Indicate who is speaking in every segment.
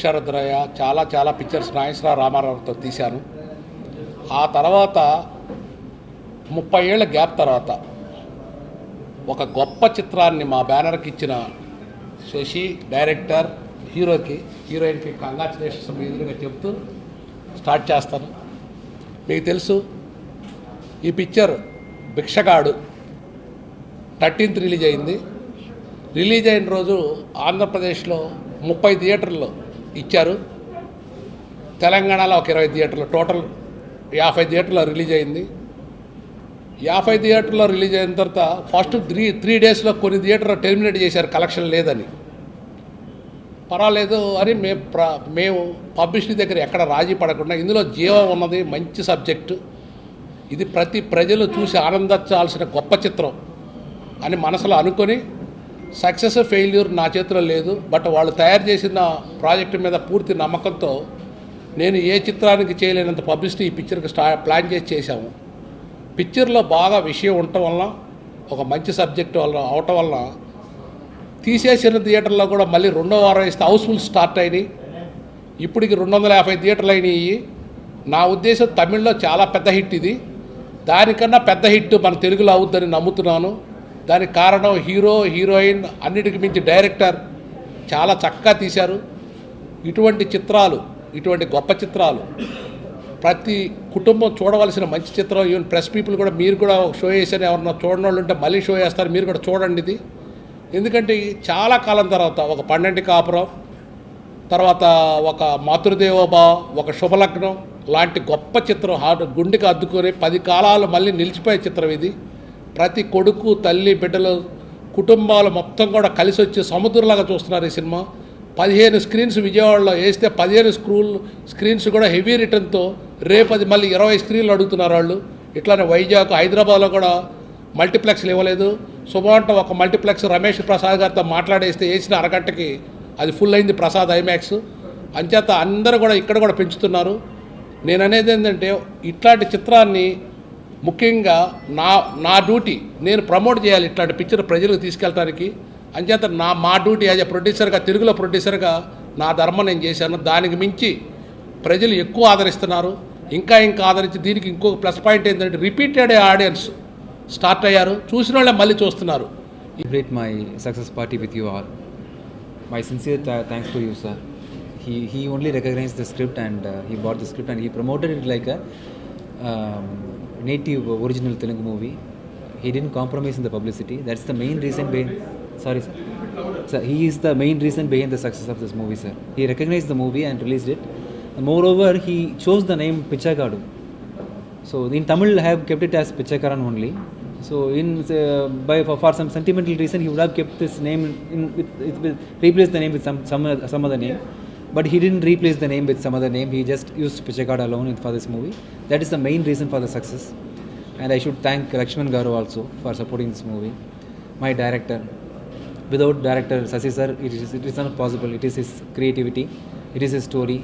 Speaker 1: భిక్షారుద్రయ్య చాలా చాలా పిక్చర్స్ నాగేశ్వరరావు రామారావుతో తీశాను. ఆ తర్వాత 30 ఏళ్ల గ్యాప్ తర్వాత ఒక గొప్ప చిత్రాన్ని మా బ్యానర్కి ఇచ్చిన శశి డైరెక్టర్, హీరోయిన్కి కంగ్రాచులేషన్స్ మీ ఎదురుగా చెప్తూ స్టార్ట్ చేస్తాను. మీకు తెలుసు ఈ పిక్చర్ భిక్షగాడు 13th రిలీజ్ అయింది. రిలీజ్ అయిన రోజు ఆంధ్రప్రదేశ్లో 30 థియేటర్లు ఇచ్చారు, తెలంగాణలో ఒక 20 థియేటర్లు, టోటల్ 50 థియేటర్లో రిలీజ్ అయింది. 50 థియేటర్లో రిలీజ్ అయిన తర్వాత ఫస్ట్ త్రీ డేస్లో కొన్ని థియేటర్లు టెర్మినేట్ చేశారు కలెక్షన్ లేదని. పర్వాలేదు అని మేము పబ్లిసిటీ దగ్గర ఎక్కడ రాజీ పడకుండా ఇందులో జీవం ఉన్నది, మంచి సబ్జెక్టు, ఇది ప్రతి ప్రజలు చూసి ఆనందించాల్సిన గొప్ప చిత్రం అని మనసులో అనుకొని, సక్సెస్ ఫెయిల్యూర్ నా చేతిలో లేదు, బట్ వాళ్ళు తయారు చేసిన ప్రాజెక్టు మీద పూర్తి నమ్మకంతో నేను ఏ చిత్రానికి చేయలేనంత పబ్లిసిటీ ఈ పిక్చర్కి ప్లాన్ చేసాము. పిక్చర్లో బాగా విషయం ఉండటం వల్ల, ఒక మంచి సబ్జెక్టు వల్ల అవటం వల్ల తీసేసిన థియేటర్లో కూడా మళ్ళీ 2వ వారం వేస్తే హౌస్ఫుల్ స్టార్ట్ అయినాయి. ఇప్పటికి 250 థియేటర్లు అయినాయి. నా ఉద్దేశం తమిళ్లో చాలా పెద్ద హిట్ ఇది, దానికన్నా పెద్ద హిట్ మన తెలుగులో అవుద్దని నమ్ముతున్నాను. దానికి కారణం హీరో, హీరోయిన్, అన్నిటికి మించి డైరెక్టర్ చాలా చక్కగా తీశారు. ఇటువంటి చిత్రాలు, ఇటువంటి గొప్ప చిత్రాలు ప్రతి కుటుంబం చూడవలసిన మంచి చిత్రం. ఈవెన్ ప్రెస్ పీపుల్ కూడా, మీరు కూడా ఒక షో వేసాను, ఎవరన్నా చూడని వాళ్ళు ఉంటే మళ్ళీ షో వేస్తారు, మీరు కూడా చూడండి ఇది. ఎందుకంటే చాలా కాలం తర్వాత ఒక 12 కాపురం, తర్వాత ఒక మాతృదేవోభావ, ఒక శుభలగ్నం లాంటి గొప్ప చిత్రం గుండెకి అద్దుకొని 10 కాలాలు మళ్ళీ నిలిచిపోయే చిత్రం ఇది. ప్రతి కొడుకు, తల్లి, బిడ్డలు, కుటుంబాలు మొత్తం కూడా కలిసి వచ్చి సముద్రంలాగా చూస్తున్నారు ఈ సినిమా. 15 స్క్రీన్స్ విజయవాడలో వేస్తే 15 స్క్రీన్స్ కూడా హెవీ రిటర్న్తో రేపు అది మళ్ళీ 20 స్క్రీన్లు అడుగుతున్నారు వాళ్ళు. ఇట్లానే వైజాగ్, హైదరాబాద్లో కూడా మల్టీప్లెక్స్లు ఇవ్వలేదు. సుమాంట ఒక మల్టీప్లెక్స్ రమేష్ ప్రసాద్ గారితో మాట్లాడేస్తే వేసిన అరగంటకి అది ఫుల్ అయింది, ప్రసాద్ ఐమాక్స్. అంచేత అందరూ కూడా ఇక్కడ కూడా పెంచుతున్నారు. నేను అనేది ఏంటంటే ఇట్లాంటి చిత్రాన్ని ముఖ్యంగా నా డ్యూటీ, నేను ప్రమోట్ చేయాలి ఇట్లాంటి పిక్చర్ ప్రజలకు తీసుకెళ్ళడానికి. అంచేత మా డ్యూటీ యాజ్ ఎ ప్రొడ్యూసర్గా, తెలుగులో ప్రొడ్యూసర్గా నా ధర్మం నేను చేశాను. దానికి మించి ప్రజలు ఎక్కువ ఆదరిస్తున్నారు, ఇంకా ఆదరించి. దీనికి ఇంకొక ప్లస్ పాయింట్ ఏంటంటే రిపీటెడ్ ఆడియన్స్ స్టార్ట్ అయ్యారు, చూసిన వాళ్ళే మళ్ళీ చూస్తున్నారు.
Speaker 2: Celebrate my success party with you all. My sincere thanks to you, sir. He only recognized the script and he bought the script and he promoted it like a native original Telugu movie. He didn't compromise in the publicity. That's the main reason behind. Sorry, sir. Sir, he is the main reason behind the success of this movie, sir. He recognized the movie and released it. Moreover, he chose the name Pichagadu. So in Tamil, I have kept it as Pichakaran only. So for some sentimental reason, he would have kept this name replaced the name with some other name. But he didn't replace the name with some other name. He just used Pichagadu alone for this movie. That is the main reason for the success. And I should thank Lakshman Garu also for supporting this movie. My director. Without director Sasi sir, it is not possible. It is his creativity. It is his story.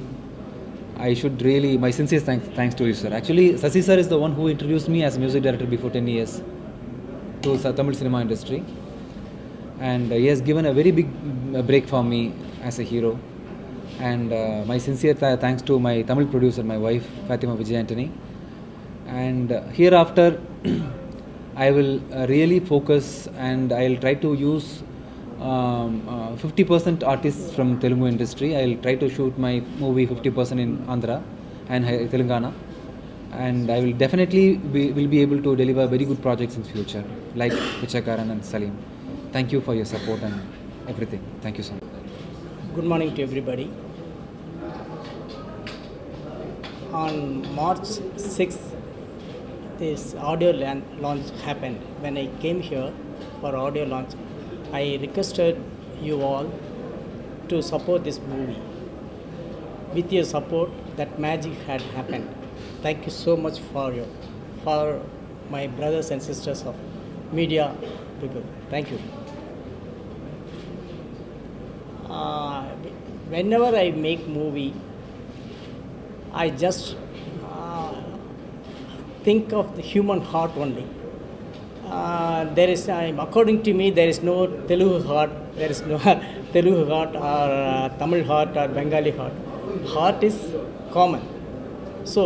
Speaker 2: I should really, my sincere thanks to you, sir. Actually, Sasi sir is the one who introduced me as a music director before 10 years to Tamil cinema industry. And he has given a very big break for me as a hero. And my sincere thanks to my Tamil producer, my wife, Fatima Vijayantani. And hereafter, I will really focus and I will try to use 50% artists from Telugu industry. I will try to shoot my movie 50% in Andhra and Telangana. And I will definitely will be able to deliver very good projects in future, like Pichakaran and Salim. Thank you for your support and everything. Thank you so much.
Speaker 3: Good morning to everybody. On March 6th, this audio launch happened. When I came here for audio launch, I requested you all to support this movie. With your support, that magic had happened. Thank you so much for my brothers and sisters of media people. Thank you. Whenever I make movie, I just think of the human heart only. According to me, there is no Telugu heart, there is no Telugu heart or Tamil heart or Bengali heart. Heart is common. So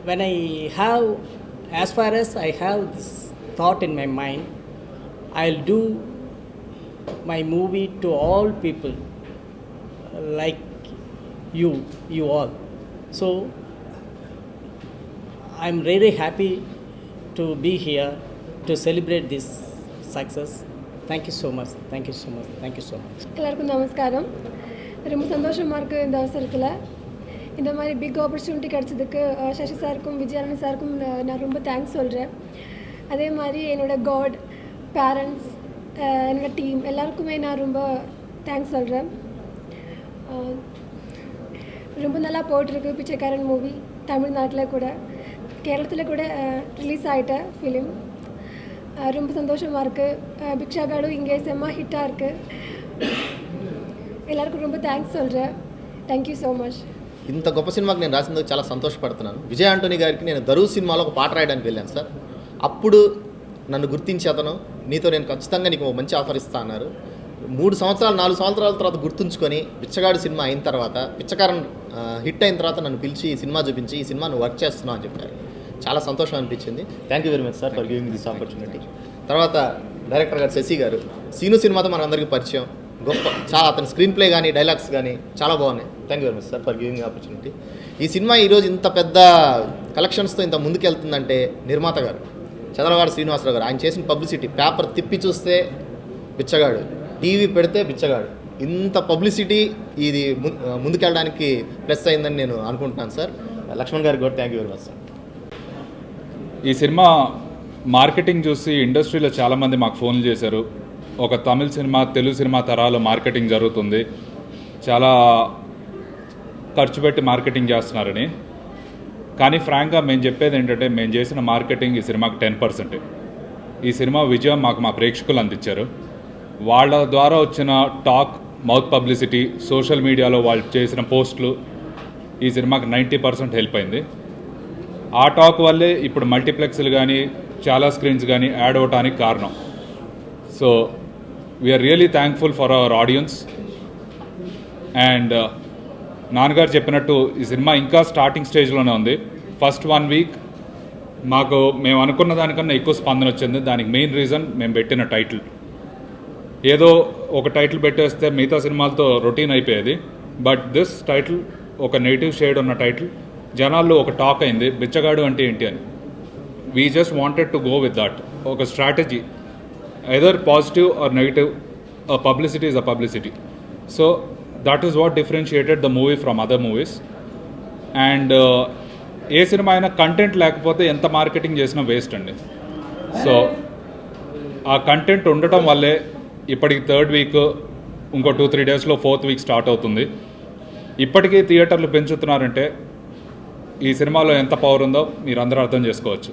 Speaker 3: when I have, as far as I have this thought in my mind, I'll do my movie to all people like you all. So I'm really happy to be here to celebrate this success. Thank you so much. Thank you so much. Thank you so much.
Speaker 4: எல்லாருக்கும் நமஸ்காரம். ரொம்ப சந்தோஷமாக இருக்குது இந்த அவசரத்தில். இந்த மாதிரி big opportunity கிடச்சதுக்கு Sasi சாருக்கும் விஜயானந்த் சாருக்கும் நான் ரொம்ப தேங்க்ஸ் சொல்கிறேன். அதே மாதிரி என்னோடய காட், பேரண்ட்ஸ், என்னோடய டீம் எல்லாருக்குமே நான் ரொம்ப தேங்க்ஸ் சொல்கிறேன். ரொம்ப நல்லா போயிட்டுருக்கு பிச்சைக்காரன் மூவி. தமிழ்நாட்டில் கூட கேரளத்தில் கூட ரிலீஸ் ஆகிட்ட ஃபிலிம். ரொம்ப சந்தோஷமாக இருக்குது. பிக்ஷாகாடும் இங்கே செம்ம ஹிட்டாக இருக்குது. எல்லாருக்கும் ரொம்ப థ్యాంక్స్ சொல்கிறேன். Thank you so much.
Speaker 5: ఇంత గొప్ప సినిమాకి నేను రాసినందుకు చాలా సంతోషపడుతున్నాను. విజయ్ ఆంటోనీ గారికి నేను దరువు సినిమాలో ఒక పాట రాయడానికి వెళ్ళాను సార్. అప్పుడు నన్ను గుర్తించి అతను నీతో నేను ఖచ్చితంగా నీకు మంచి ఆఫర్ ఇస్తా అన్నారు. 3 సంవత్సరాలు 4 సంవత్సరాల తర్వాత గుర్తుంచుకొని బిచ్చగాడు సినిమా అయిన తర్వాత, పిచ్చకారన్ హిట్ అయిన తర్వాత నన్ను పిలిచి ఈ సినిమా చూపించి ఈ సినిమా నువ్వు వర్క్ చేస్తున్నావు అని చెప్పారు. చాలా సంతోషం అనిపించింది. Thank you very much sir for giving this opportunity. తర్వాత డైరెక్టర్ గారు శశి గారు, సీను సినిమాతో మనందరికీ పరిచయం. గొప్ప చాలా అతని స్క్రీన్ ప్లే కానీ డైలాగ్స్ కానీ చాలా బాగున్నాయి. Thank you very much sir for giving opportunity. ఈ సినిమా ఈరోజు ఇంత పెద్ద కలెక్షన్స్తో ఇంత ముందుకెళ్తుందంటే నిర్మాత గారు చంద్రవాడ శ్రీనివాసరావు గారు, ఆయన చేసిన పబ్లిసిటీ, పేపర్ తిప్పి చూస్తే బిచ్చగాడు, టీవీ పెడితే బిచ్చగాడు, ఇంత పబ్లిసిటీ ఇది ముందుకెళ్ళడానికి ప్లస్ అయిందని నేను అనుకుంటున్నాను సార్. లక్ష్మణ్ గారికి కూడా thank you very much sir.
Speaker 6: ఈ సినిమా మార్కెటింగ్ చూసి ఇండస్ట్రీలో చాలామంది మాకు ఫోన్లు చేశారు. ఒక తమిళ సినిమా, తెలుగు సినిమా తరాలో మార్కెటింగ్ జరుగుతుంది, చాలా ఖర్చు పెట్టి మార్కెటింగ్ చేస్తున్నారని. కానీ ఫ్రాంక్గా మేము చెప్పేది ఏంటంటే, మేము చేసిన మార్కెటింగ్ ఈ సినిమాకి 10%. ఈ సినిమా విజయం మాకు మా ప్రేక్షకులు అందించారు. వాళ్ళ ద్వారా వచ్చిన టాక్, మౌత్ పబ్లిసిటీ, సోషల్ మీడియాలో వాళ్ళు చేసిన పోస్టులు ఈ సినిమాకి 90% హెల్ప్ అయింది. ఆ టాక్ వల్లే ఇప్పుడు మల్టీప్లెక్స్లు కానీ చాలా స్క్రీన్స్ కానీ యాడ్ అవ్వడానికి కారణం. So we are really thankful for our audience. And నాన్నగారు చెప్పినట్టు ఈ సినిమా ఇంకా స్టార్టింగ్ స్టేజ్లోనే ఉంది. ఫస్ట్ 1 వీక్ మాకు మేము అనుకున్న దానికన్నా ఎక్కువ స్పందన వచ్చింది. దానికి మెయిన్ రీజన్ మేము పెట్టిన టైటిల్. ఏదో ఒక టైటిల్ పెట్టేస్తే మిగతా సినిమాలతో రొటీన్ అయిపోయేది. బట్ దిస్ టైటిల్ ఒక నెగిటివ్ షేడ్ ఉన్న టైటిల్. జనాల్లో ఒక టాక్ అయింది, బిచ్చగాడు అంటే ఏంటి అని. We just wanted to go with that. ఒక strategy, either positive or negative. Publicity is a publicity. So that is what differentiated the movie from other movies. And ఏ సినిమా అయినా కంటెంట్ లేకపోతే ఎంత మార్కెటింగ్ చేసినా వేస్ట్ అండి. సో ఆ content ఉండటం వల్లే ఇప్పటికి 3rd వీక్, ఇంకో 2-3 డేస్లో 4th వీక్ స్టార్ట్ అవుతుంది. ఇప్పటికీ థియేటర్లు పెంచుతున్నారంటే ఈ సినిమాలో ఎంత పవర్ ఉందో మీరు అందరూ అర్థం చేసుకోవచ్చు.